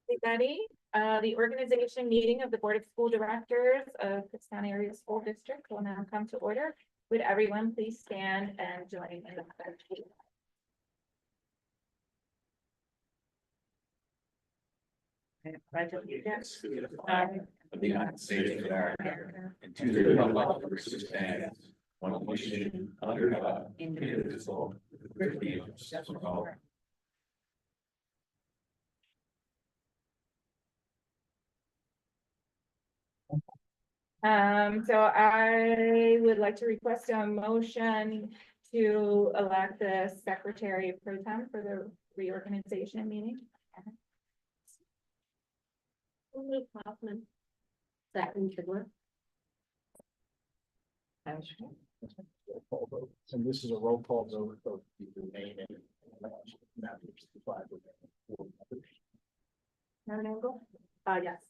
Everybody, the organization meeting of the Board of School Directors of Kutztown Area School District will now come to order. Would everyone please stand and join in the pledge? Pledge allegiance to the flag of the United States of America and to the republic for which it stands, one nation under God, indivisible, with liberty and justice for all. So I would like to request a motion to elect the Secretary Pro Tem for the reorganization meeting. Hoffman. Second, Kidler. And this is a roll call vote of the remaining members. Yes.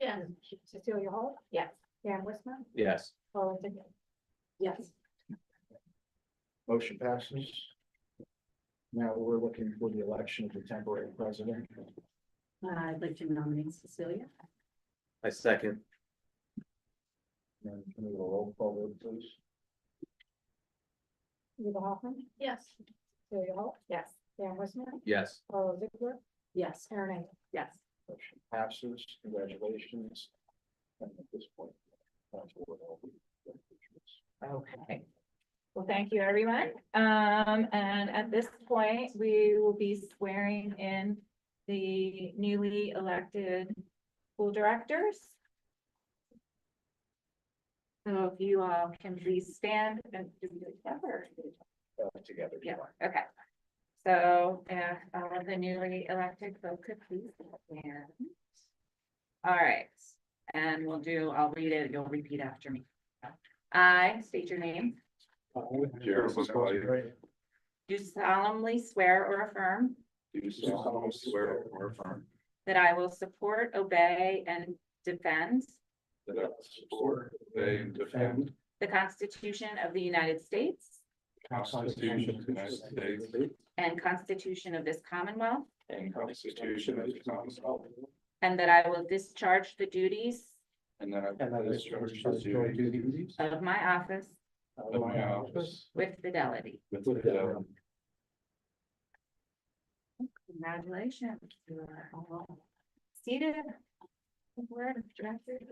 Yeah. Cecilia Hall? Yes. Dan Wisman? Yes. Paula Dickey? Yes. Motion passes. Now we're looking for the election of the temporary president. I'd like to nominate Cecilia. I second. And can we have a roll call vote, please? Reba Hoffman? Yes. Cecilia Hall? Yes. Dan Wisman? Yes. Paula Ziegler? Yes. Erin Engel? Yes. Motion passes. Congratulations. And at this point, that's what we'll be. Okay. Well, thank you, everyone. And at this point, we will be swearing in the newly elected school directors. So if you all can please stand and do it together. Together. Yeah, okay. So, the newly elected folks could please stand. All right, and I'll read it, you'll repeat after me. I state your name. Do solemnly swear or affirm Do solemnly swear or affirm that I will support, obey, and defend that I will support, obey, and defend the Constitution of the United States the Constitution of the United States and Constitution of this Commonwealth, and Constitution of the Commonwealth, and that I will discharge the duties and that I will discharge the duties of my office of my office with fidelity. with fidelity. Congratulations. You are all seated. Board of Directors.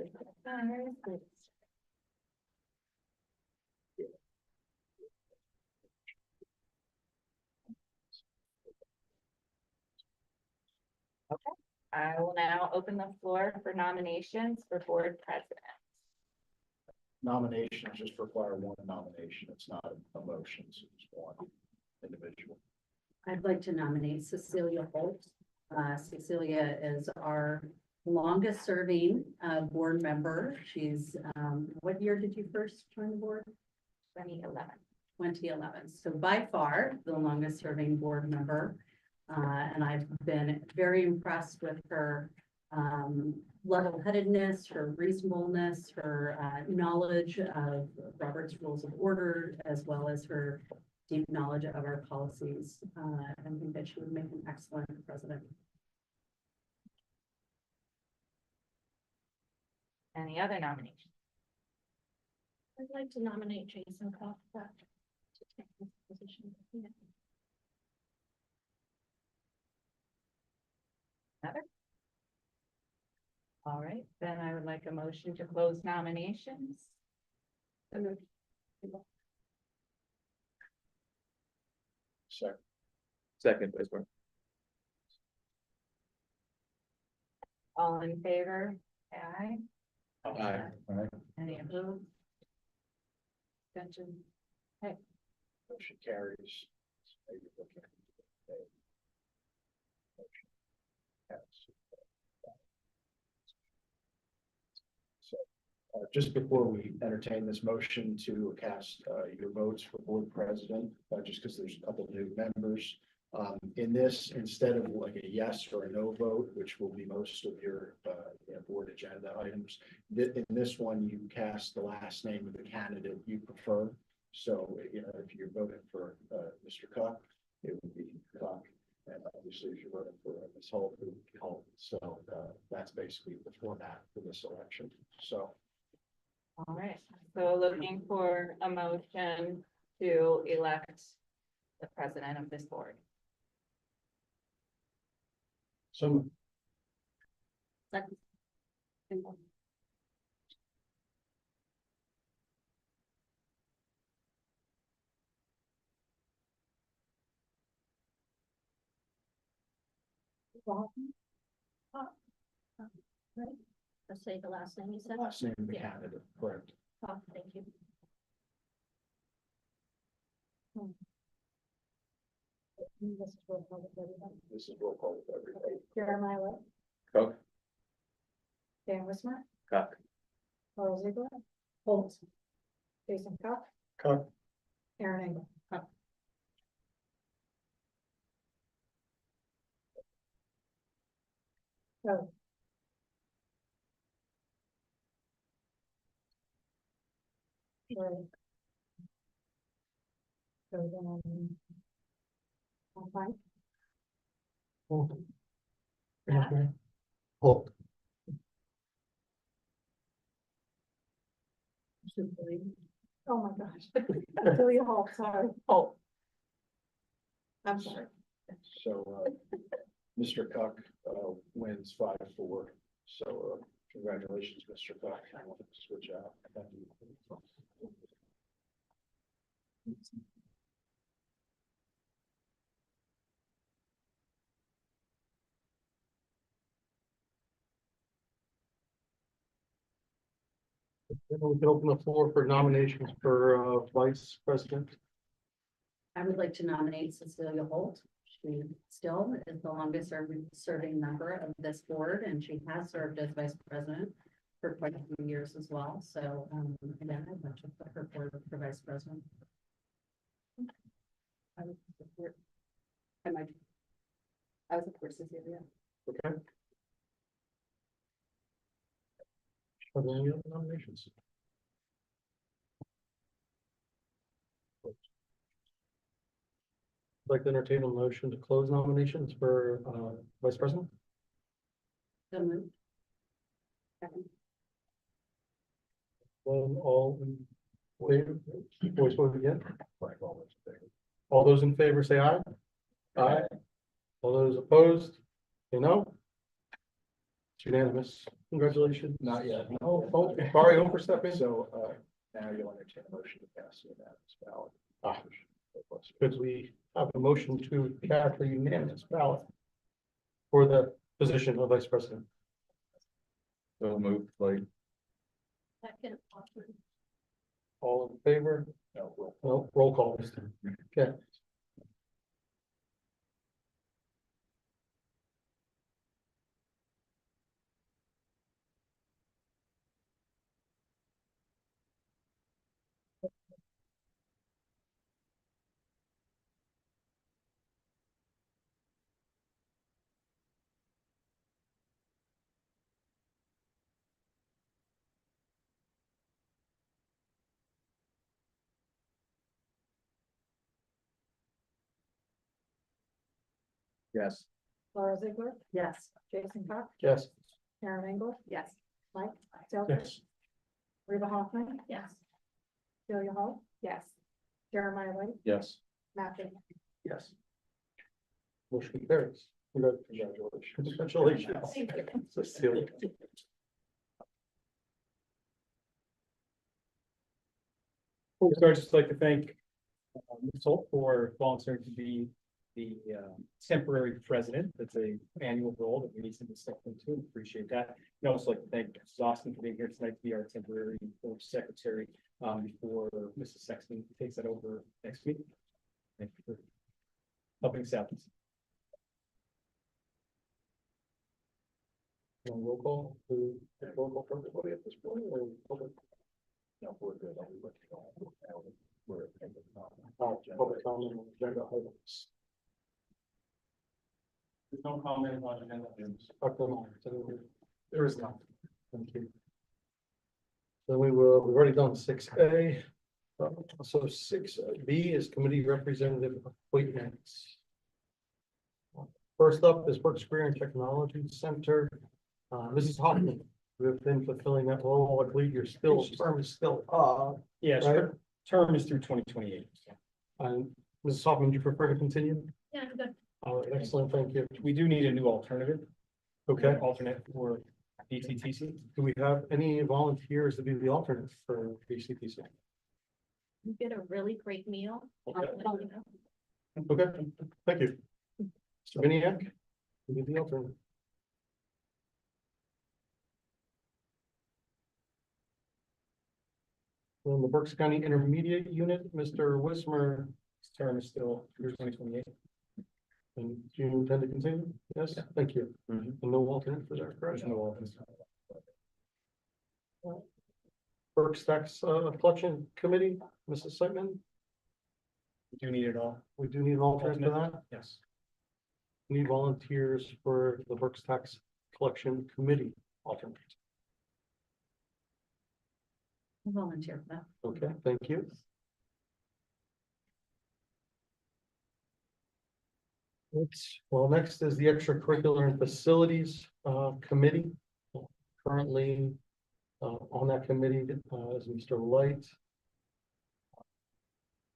Okay, I will now open the floor for nominations for board president. Nominations just require one nomination. It's not a motion, so it's one individual. I'd like to nominate Cecilia Holt. Cecilia is our longest serving board member. She's, what year did you first join the board? 2011. 2011. So by far the longest serving board member. And I've been very impressed with her level-headedness, her reasonableness, her knowledge of Robert's Rules of Order, as well as her deep knowledge of our policies. I think that she would make an excellent president. Any other nominations? I'd like to nominate Jason Costa to take this position. Another? All right, then I would like a motion to close nominations. Second, Vice Mayor. All in favor? Aye. Aye. Any opposed? Abstention? Motion carries. Maybe looking at the motion passes. So, just before we entertain this motion to cast your votes for board president, just because there's a couple of new members. In this, instead of like a yes or a no vote, which will be most of your board agenda items, in this one, you cast the last name of the candidate you prefer. So, you know, if you're voting for, Mr. Cook, it would be Cook. And obviously, if you're voting for Ms. Holt, it would be Holt. So, that's basically the format for this election. So, All right, so looking for a motion to elect the president of this board. so Let's say the last name you said. last name of the Yeah. candidate, correct? Oh, thank you. This is roll call with everybody. This is roll call with everybody. Jeremiah Wright, Cook. Dan Wismer, Cook. Laura Ziegler, Holt, Jason Cook, Cook. Aaron Engel. So. Right. So then. I'm fine. Holt. Oh, my gosh. Julia Hall, sorry. Oh. I'm sorry. So, Mr. Cook, wins 5-4. So, congratulations, Mr. Cook. I want to switch out. Then we can open the floor for nominations for vice president. I would like to nominate Cecilia Holt. She still is the longest serving member of this board, and she has served as vice president for quite a few years as well. So, again, I'd like to put her forward for vice president. I would support. I would support Cecilia. Okay. Are there any other nominations? I'd like to entertain a motion to close nominations for vice president. So moved. All in favor, voice vote again. All those in favor say aye. Aye. All those opposed, say no. It's unanimous. Congratulations. Not yet. Oh, sorry, over stepping. So, now you'll entertain a motion to pass the unanimous ballot. Because we have a motion to cast a unanimous ballot for the position of vice president. So moved, like. Second. All in favor? No, roll. No, roll call this time. Okay. Yes. Laura Ziegler, Yes. Jason Cook, Yes. Aaron Engel, Yes. Mike Stelter, Yes. Reba Hoffman, Yes. Julia Hall, Yes. Jeremiah Wright, Yes. Matt Bing. Yes. Motion carries. Congratulations. Congratulations. Thank you. Cecilia. So I'd just like to thank Ms. Holt for volunteering to be the temporary president. That's a annual role that we need to step into. Appreciate that. And I'd also like to thank Mrs. Austin for being here tonight to be our temporary board secretary before Mrs. Sexton takes that over next week. Thank you for helping us out. Roll call for everybody at this point, or public? No, we're good. I'll let you know. We're at the end of the Public comment on agenda items. There's no comment on agenda items. There is none. Thank you. So we've already done 6A. So 6B is committee representative appointments. First up is Berks Career and Technology Center. Mrs. Hoffman, you have been fulfilling that role. I believe your term is still up. Yes, Right. her term is through 2028. And Mrs. Hoffman, do you prefer to continue? Yeah, I'm good. All right, excellent, thank you. We do need a new alternative. Okay, Alternate for BTTC. do we have any volunteers to be the alternate for BCTC? You get a really great meal. Okay. Okay, thank you. Mr. Biniac, you be the alternate. On the Berks County Intermediate Unit, Mr. Wismer, His term is still through 2028. and do you intend to continue? Yes, thank you. Mhm. And no alternate for that, correct? There's no alternate. Berks Tax Collection Committee, Mrs. Siteman, We do need it all. we do need an alternate for that. Yes. Need volunteers for the Berks Tax Collection Committee alternate. I'll volunteer for that. Okay, thank you. Well, next is the Extracurricular and Facilities Committee. Currently on that committee is Mr. Light.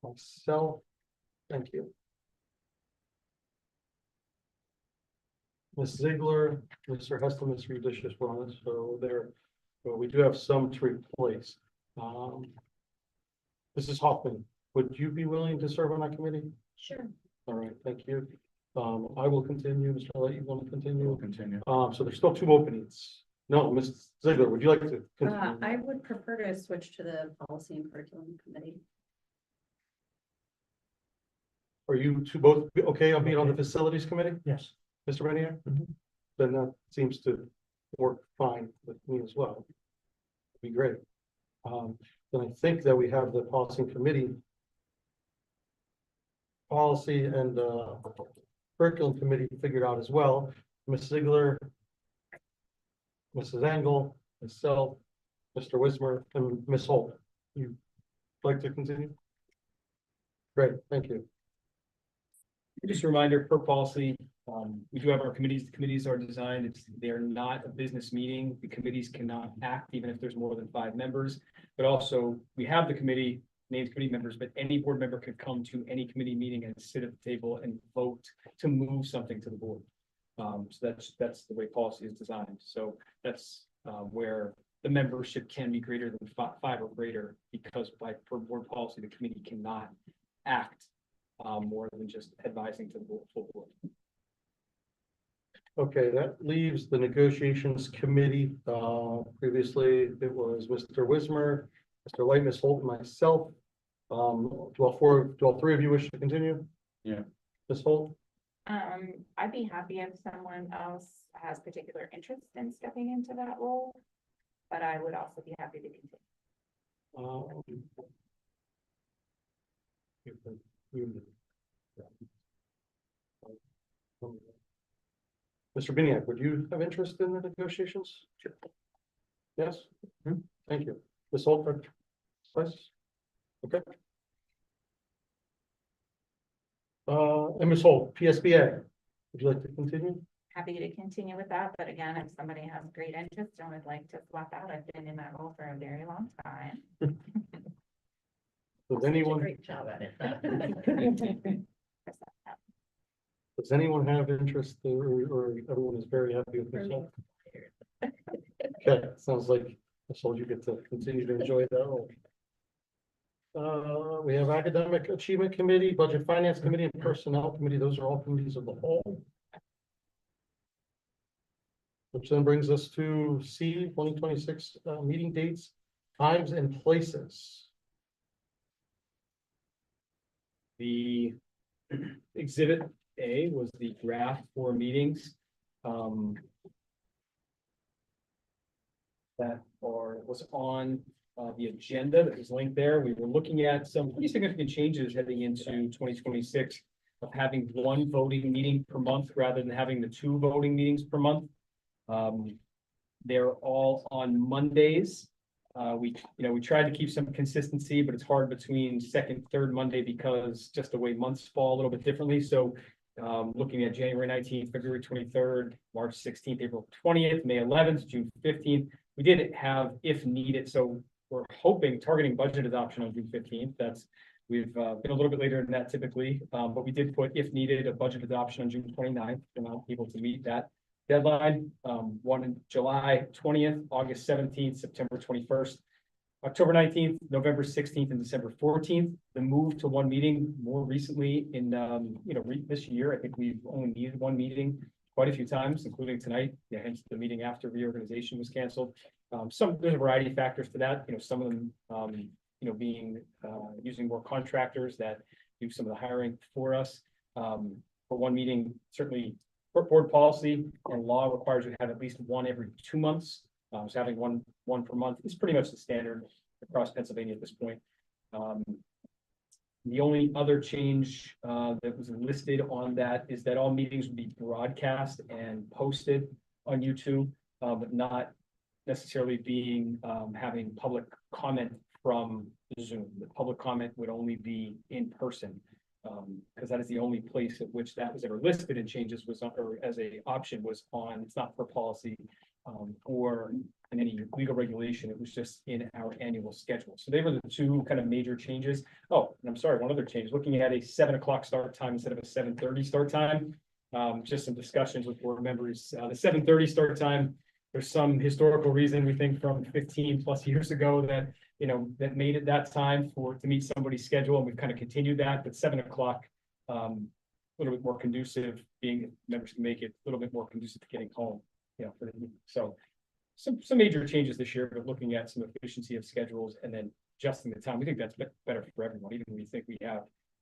Myself, thank you. Ms. Ziegler, Mr. Heston, Mr. Udicious were on it, so there, well, we do have some to replace. Mrs. Hoffman, would you be willing to serve on that committee? Sure. All right, thank you. I will continue. Mr. Light, you want to continue? Continue. So there's still 2 openings. No, Ms. Ziegler, would you like to continue? I would prefer to switch to the Policy and Curriculum Committee. Are you two both okay on being on the Facilities Committee, Yes. Mr. Renier? Then that seems to work fine with me as well. Be great. Then I think that we have the Policy Committee. Policy and Curriculum Committee figured out as well. Ms. Ziegler, Mrs. Engel, myself, Mr. Wismer, and Ms. Holt. You like to continue? Great, thank you. Just a reminder, per policy, we do have our committees. The committees are designed, they're not a business meeting. The committees cannot act even if there's more than 5 members. But also, we have the committee, named committee members, but any board member could come to any committee meeting and sit at the table and vote to move something to the board. So that's the way policy is designed. So that's where the membership can be greater than 5 or greater, because per board policy, the committee cannot act more than just advising to the full board. Okay, that leaves the Negotiations Committee. Previously, it was Mr. Wismer, Mr. Light, Ms. Holt, and myself. Do all 3 of you wish to continue? Yeah. Ms. Holt? I'd be happy if someone else has particular interest in stepping into that role, but I would also be happy to continue. Mr. Biniac, would you have interest in the negotiations? Sure. Yes? Thank you. Ms. Holt, please. Okay. And Ms. Holt, PSBA, would you like to continue? Happy to continue with that, but again, if somebody has great interest and would like to swap out, I've been in that role for a very long time. Does anyone, Great job at it. does anyone have interest or everyone is very happy with Ms. Holt? Okay, sounds like Ms. Holt, you get to continue to enjoy that role. We have Academic Achievement Committee, Budget Finance Committee, and Personnel Committee. Those are all committees of the whole. Which then brings us to C, 2026 meeting dates, times, and places. The exhibit A was the graph for meetings. Was on the agenda that was linked there. We were looking at some pretty significant changes heading into 2026 of having 1 voting meeting per month rather than having the 2 voting meetings per month. They're all on Mondays. we tried to keep some consistency, but it's hard between second, third Monday because just the way months fall a little bit differently. So looking at January 19th, February 23rd, March 16th, April 20th, May 11th, June 15th. We did have if needed. So we're targeting budget adoption on June 15th. We've been a little bit later than that typically, but we did put if needed a budget adoption on June 29th. We're not able to meet that deadline. One in July 20th, August 17th, September 21st, October 19th, November 16th, and December 14th. The move to one meeting more recently in, this year, I think we've only needed one meeting quite a few times, including tonight. Yeah, hence the meeting after reorganization was canceled. There's a variety of factors to that. Some of them, being using more contractors that do some of the hiring for us. For one meeting, certainly board policy and law requires you to have at least one every 2 months. So having one per month is pretty much the standard across Pennsylvania at this point. The only other change that was listed on that is that all meetings would be broadcast and posted on YouTube, but not necessarily having public comment from Zoom. The public comment would only be in person, because that is the only place at which that was ever listed in changes or as a option was on. It's not for policy or in any legal regulation. It was just in our annual schedule. So they were the two kind of major changes. Oh, and I'm sorry, one other change, looking at a 7 o'clock start time instead of a 7:30 start time. Just some discussions with board members. The 7:30 start time, there's some historical reason we think from 15 plus years ago that that made it that time to meet somebody's schedule, and we've kind of continued that. But 7 o'clock, a little bit more conducive, being members can make it a little bit more conducive to getting home, for the meeting. So some major changes this year, but looking at some efficiency of schedules and then adjusting the time. We think that's better for everyone. Even when we think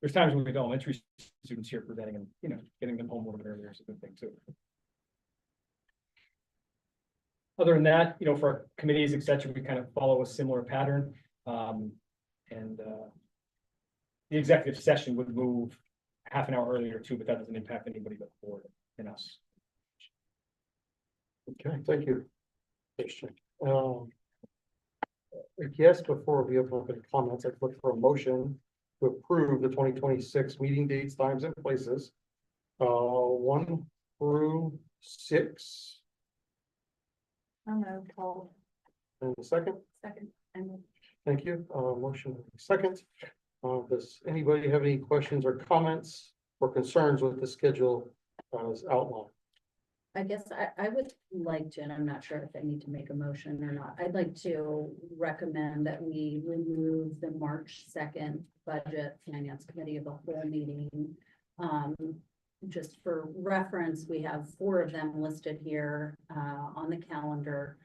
there's times when we have elementary students here presenting and getting them home a little bit earlier is a good thing too. Other than that, for our committees, et cetera, we kind of follow a similar pattern. The executive session would move half an hour earlier too, but that doesn't impact anybody but the board and us. Okay, thank you. I guess before we open up any comments, I'd look for a motion to approve the 2026 meeting dates, times, and places. 1 through 6. I'm gonna call And a second. second. And Thank you. Motion second. Does anybody have any questions or comments or concerns with the schedule as outlined? I guess I would like to, and I'm not sure if I need to make a motion or not. I'd like to recommend that we remove the March 2nd Budget Finance Committee of the whole meeting. Just for reference, we have 4 of them listed here on the calendar,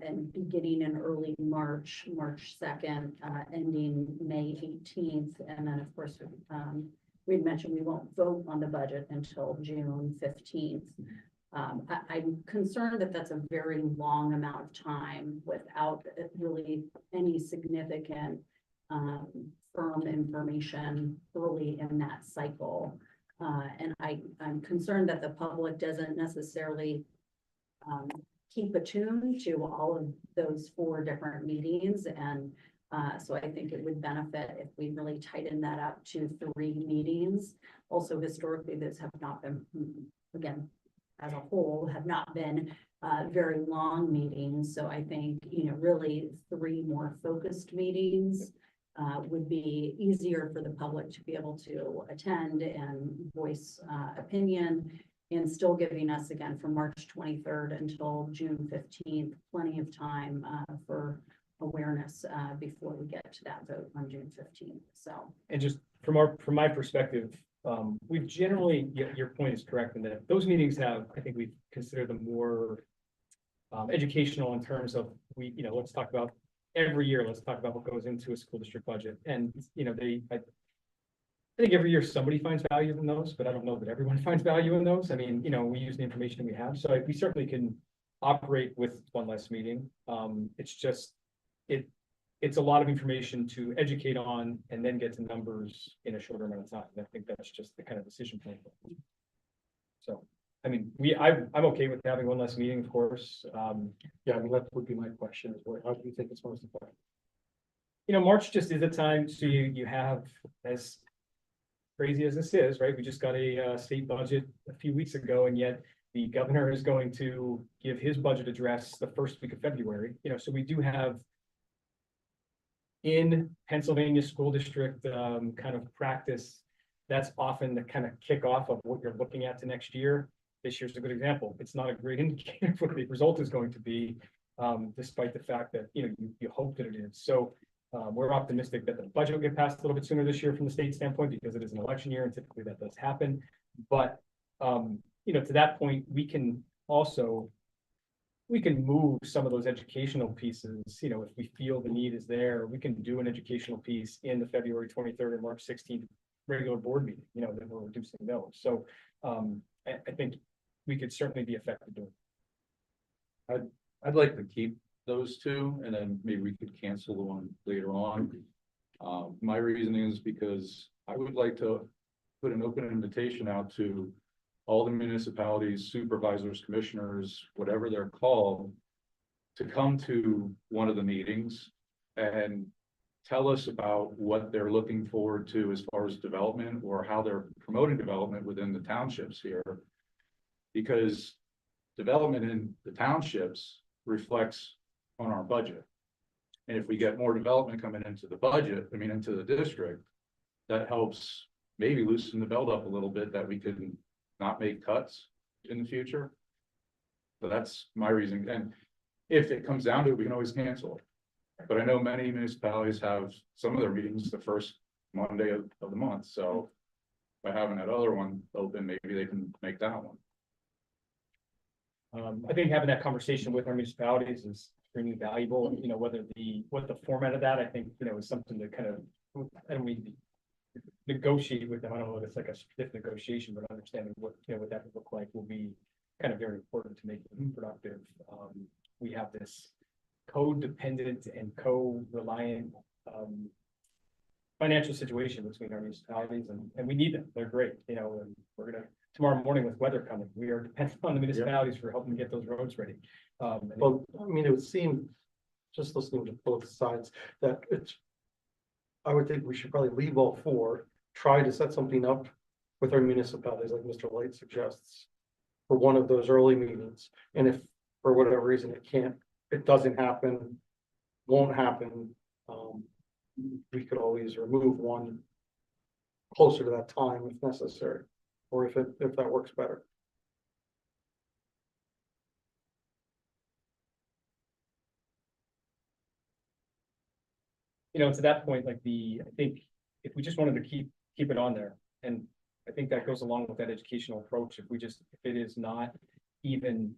and beginning in early March 2nd, ending May 18th. And then, of course, we'd mentioned we won't vote on the budget until June 15th. I'm concerned that that's a very long amount of time without really any significant firm information early in that cycle. And I'm concerned that the public doesn't necessarily keep attuned to all of those 4 different meetings. And so I think it would benefit if we really tighten that up to 3 meetings. Also, historically, those have not been, again, as a whole, have not been very long meetings. So I think, really 3 more focused meetings would be easier for the public to be able to attend and voice opinion, and still giving us, again, from March 23rd until June 15th, plenty of time for awareness before we get to that vote on June 15th. So, And just from my perspective, we've generally, your point is correct in that those meetings I think we consider them more educational in terms of let's talk about every year. Let's talk about what goes into a school district budget. And, I think every year somebody finds value in those, but I don't know that everyone finds value in those. I mean, we use the information we have, so we certainly can operate with one less meeting. It's just, it's a lot of information to educate on and then get to numbers in a shorter amount of time. I think that's just the kind of decision point. So I mean, I'm okay with having one less meeting, of course. Yeah, I mean, that would be my question, is what, how do you think it's most effective? March just is a time, so you have, as crazy as this is, right? We just got a state budget a few weeks ago, and yet the governor is going to give his budget address the first week of February, so we do have in Pennsylvania school district kind of practice, that's often the kind of kickoff of what you're looking at to next year. This year's a good example. It's not a great indicator of what the result is going to be, despite the fact that, you hope that it is. So we're optimistic that the budget will get passed a little bit sooner this year from the state standpoint, because it is an election year and typically that does happen. But, to that point, we can move some of those educational pieces, if we feel the need is there, we can do an educational piece in the February 23rd and March 16th regular board meeting, that we're reducing those. So I think we could certainly be effective doing it. I'd like to keep those two, and then maybe we could cancel the one later on. My reasoning is because I would like to put an open invitation out to all the municipalities, supervisors, commissioners, whatever they're called, to come to one of the meetings and tell us about what they're looking forward to as far as development, or how they're promoting development within the townships here. Because development in the townships reflects on our budget. And if we get more development coming into the budget, into the district, that helps maybe loosen the belt up a little bit, that we can not make cuts in the future. So that's my reason. And if it comes down to it, we can always cancel it. But I know many municipalities have some of their meetings the first Monday of the month. So by having that other one open, maybe they can make that one. I think having that conversation with our municipalities is extremely valuable. What the format of that, I think, is something to kind of, I don't mean to negotiate with them. I don't know if it's like a stiff negotiation, but understanding what that would look like will be kind of very important to make it productive. We have this codependent and co-reliant financial situation between our municipalities, and we need them. They're great, and we're gonna, tomorrow morning with weather coming, we are dependent on the municipalities for helping get those roads ready. Well, it would seem, just listening to both sides, that I would think we should probably leave all four, try to set something up with our municipalities, like Mr. Light suggests, for one of those early meetings. And if for whatever reason it doesn't happen, won't happen, we could always remove one closer to that time if necessary, or if that works better. To that point, I think if we just wanted to keep it on there, and I think that goes along with that educational approach. If it is not even,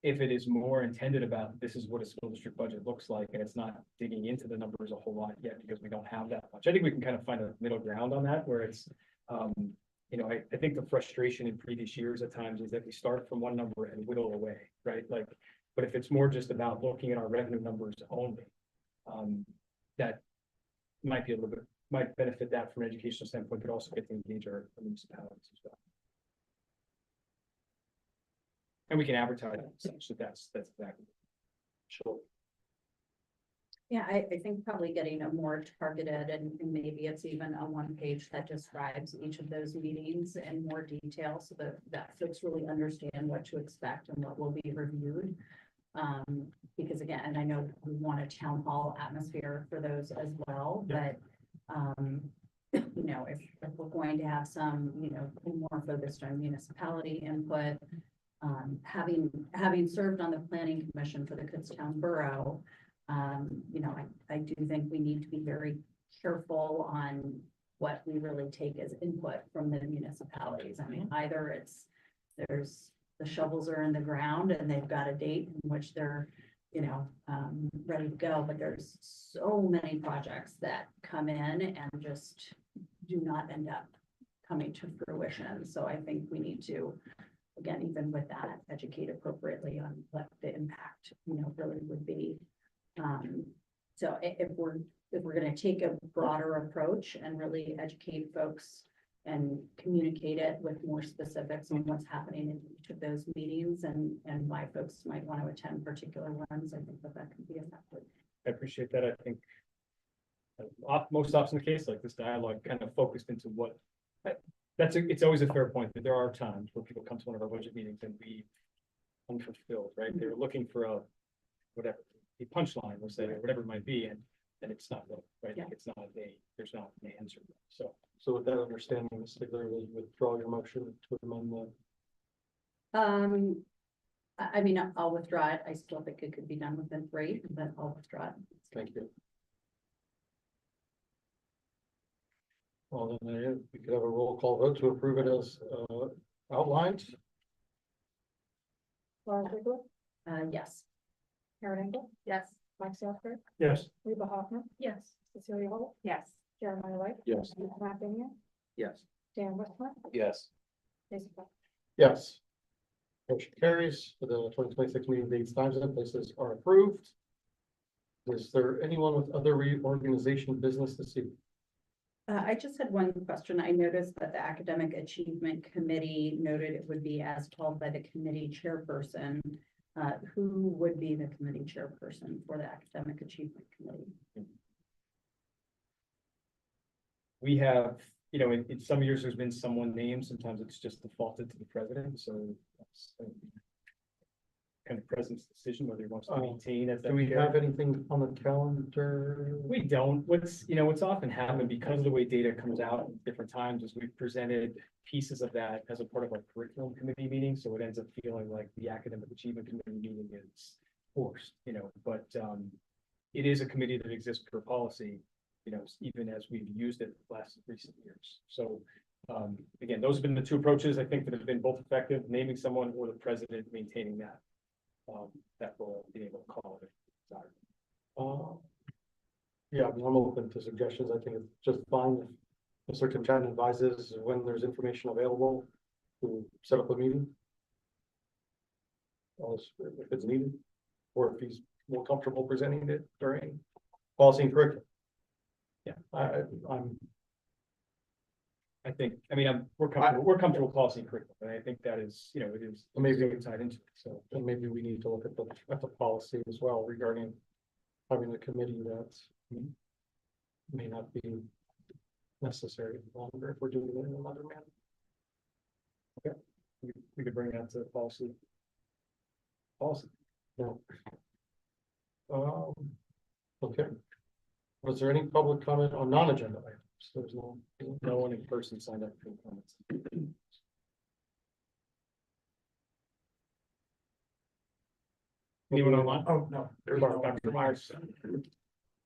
if it is more intended about, this is what a school district budget looks like, and it's not digging into the numbers a whole lot yet, because we don't have that much. I think we can kind of find a middle ground on that, where it's, I think the frustration in previous years at times is that we start from one number and whittle away, right? But if it's more just about looking at our revenue numbers only, that might be might benefit that from an educational standpoint, but also get to engage our municipalities as well. And we can advertise such that that's exactly. Sure. Yeah, I think probably getting a more targeted, and maybe it's even a one page that describes each of those meetings in more detail, so that folks really understand what to expect and what will be reviewed. Because again, and I know we want a town hall atmosphere for those as well, but if we're going to have some, more focused on municipality input, having served on the planning commission for the Kutztown Borough, I do think we need to be very careful on what we really take as input from the municipalities. I mean, either the shovels are in the ground and they've got a date in which they're, ready to go, but there's so many projects that come in and just do not end up coming to fruition. So I think we need to, again, even with that, educate appropriately on what the impact, really would be. So if we're going to take a broader approach and really educate folks and communicate it with more specifics on what's happening in each of those meetings and why folks might want to attend particular ones. I think that that could be effective. I appreciate that. I think most often the case, like this dialogue kind of focused into what, it's always a fair point that there are times where people come to one of our budget meetings and be unfulfilled, right? They're looking for a, whatever, a punchline, we'll say, or whatever it might be, and it's not, right? Yeah. It's not there's not an answer. So So with that understanding, Ms. Stigler, will you withdraw your motion to amend the? I mean, I'll withdraw it. I still think it could be done within 3, but I'll withdraw it. Thank you. Well, then we could have a roll call vote to approve it as outlined. Laura Ziegler, Yes. Karen Engel, Yes. Mike Software, Yes. Reba Hoffman. Yes. Cecilia Holt, Yes. Jeremiah Light. Yes. Matt Daniel, Yes. Dan Westman, Yes. Jason Peck. Yes. Motion carries for the 2026 meeting dates, times and places are approved. Is there anyone with other reorganization business to see? I just had one question. I noticed that the Academic Achievement Committee noted it would be as told by the committee chairperson. Who would be the committee chairperson for the Academic Achievement Committee? we have, in some years, there's been someone named, sometimes it's just defaulted to the president, so that's kind of president's decision whether he wants to maintain as. Do we have anything on the calendar? We don't. What's often happened because of the way data comes out at different times is we've presented pieces of that as a part of our curriculum committee meeting. So it ends up feeling like the academic achievement committee meeting is forced, but it is a committee that exists per policy, even as we've used it recent years. So again, those have been the two approaches I think that have been both effective, naming someone or the president maintaining that role, being able to call it. Yeah, I mean, I'm open to suggestions. I think it's just fine if Mr. Timchan advises when there's information available to set up a meeting. If it's needed, or if he's more comfortable presenting it during policy and curriculum. Yeah. We're comfortable with policy and curriculum, and I think that is, it is Maybe- tied into it, so. And maybe we need to look at the policy as well regarding having a committee that may not be necessary longer if we're doing it in another manner. We could bring that to policy. No. Okay. Was there any public comment on non-agenda items? There's No one in person signed up for comments. Anyone online? Oh, no. There's Dr. Myers.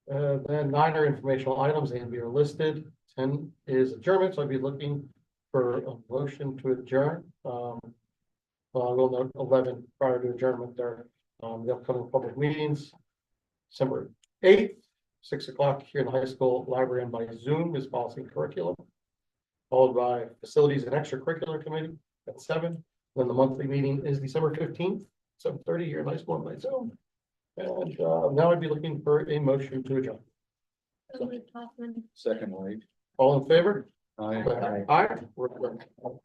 Then 9 are informational items, A and B are listed. 10 is adjournment, so I'd be looking for a motion to adjourn. We'll note 11 prior to adjournment there. The upcoming public meetings, December 8th, 6 o'clock here in the high school library and by Zoom is policy and curriculum. Followed by facilities and extracurricular committee at 7. Then the monthly meeting is December 15th, 7:30 here in high school and by Zoom. And now I'd be looking for a motion to adjourn. Second, Wade. All in favor? Aye. Aye. We're adjourned.